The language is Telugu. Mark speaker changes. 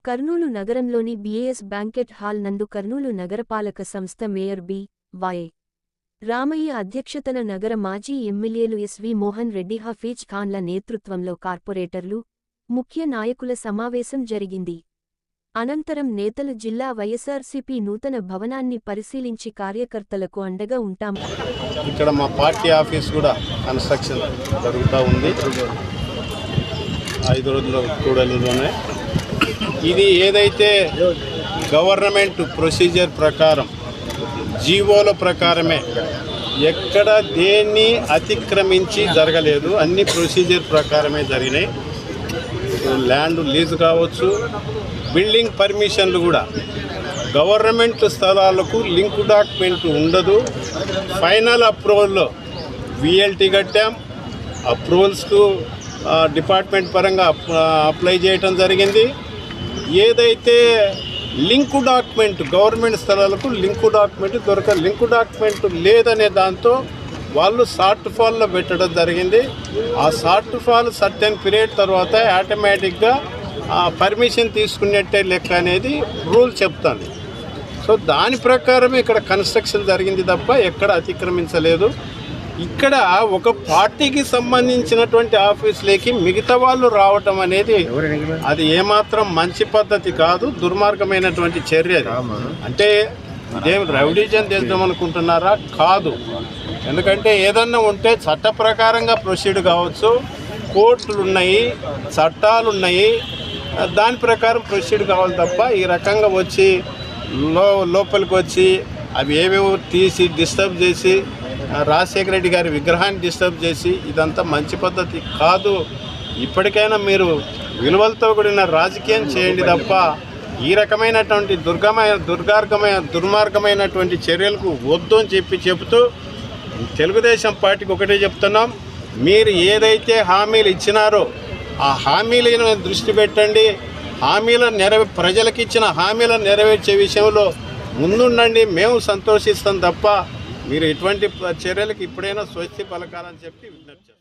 Speaker 1: కర్నూలు నగరంలోని బీఏఎస్ బ్యాంకెట్ హాల్ నందు కర్నూలు నగరపాలక సంస్థ మేయర్ బి.వై. రామయ్య అధ్యక్షతన నగర మాజీ ఎమ్మెల్యేలు ఎస్వి మోహన్ రెడ్డి, హఫీజ్ ఖాన్ల నేతృత్వంలో కార్పొరేటర్లు, ముఖ్య నాయకుల సమావేశం జరిగింది. అనంతరం నేతలు జిల్లా వైఎస్ఆర్సీపీ నూతన భవనాన్ని పరిశీలించి కార్యకర్తలకు అండగా ఉంటాం.
Speaker 2: ఇక్కడ మా పార్టీ ఆఫీస్ కూడా కన్స్ట్రక్షన్ జరుగుతూ ఉంది. 5 రోజుల కూడలిలోనే ఇది ఏదైతే గవర్నమెంట్ ప్రొసీజర్ ప్రకారం జీవోల ప్రకారమే ఎక్కడ దేన్ని అతిక్రమించి జరగలేదు. అన్ని ప్రొసీజర్ ప్రకారమే జరిగినాయి. ల్యాండ్ లీజు కావచ్చు, బిల్డింగ్ పర్మిషన్లు కూడా గవర్నమెంట్ స్థలాలకు లింక్ డాక్యుమెంట్ ఉండదు. ఫైనల్ అప్రూవల్లో విఎల్టీ కట్టాం. అప్రూవల్స్కు డిపార్ట్మెంట్ పరంగా అప్లై చేయటం జరిగింది. ఏదైతే లింక్ డాక్యుమెంట్ గవర్నమెంట్ స్థలాలకు లింక్ డాక్యుమెంట్ లేదనే దాంతో వాళ్ళు షార్ట్ ఫాల్లో పెట్టడం జరిగింది. ఆ షార్ట్ ఫాల్ సర్టెన్ పీరియడ్ తర్వాత ఆటోమేటిక్గా పర్మిషన్ తీసుకున్నట్టే లెక్క అనేది రూల్ చెప్తుంది. సో దాని ప్రకారం ఇక్కడ కన్స్ట్రక్షన్ జరిగింది తప్ప ఎక్కడ అతిక్రమించలేదు. ఇక్కడ ఒక పార్టీకి సంబంధించినటువంటి ఆఫీసులకి మిగతా వాళ్ళు రావటం అనేది అది ఏమాత్రం మంచి పద్ధతి కాదు, దుర్మార్గమైనటువంటి చర్య. అంటే ఇదేం రౌడీజం చేద్దామనుకుంటున్నారా? కాదు. ఎందుకంటే ఏదన్నా ఉంటే చట్ట ప్రకారంగా ప్రొసీడ్ కావచ్చు. కోర్టులు ఉన్నాయి, చట్టాలు ఉన్నాయి, దాని ప్రకారం ప్రొసీడ్ కావాలి తప్ప ఈ రకంగా వచ్చి లోపలికి వచ్చి అవి ఏవేవో తీసి డిస్టర్బ్ చేసి రాజశేఖర రెడ్డి గారి విగ్రహాన్ని డిస్టర్బ్ చేసి ఇదంతా మంచి పద్ధతి కాదు. ఇప్పటికైనా మీరు విలువలతో కూడిన రాజకీయం చేయండి తప్ప ఈ రకమైనటువంటి దుర్మార్గమైనటువంటి చర్యలకు వద్దు అని చెప్తూ తెలుగుదేశం పార్టీకి ఒకటే చెప్తున్నాం. మీరు ఏదైతే హామీలు ఇచ్చినారో ఆ హామీలను దృష్టి పెట్టండి. ప్రజలకు ఇచ్చిన హామీలను నెరవేర్చే విషయంలో ముందుండండి. మేము సంతోషిస్తాం తప్ప మీరు ఇటువంటి చర్యలకు ఇప్పుడైనా స్వస్తి పలకాలని చెప్పి విజ్ఞప్తి చేస్తాం.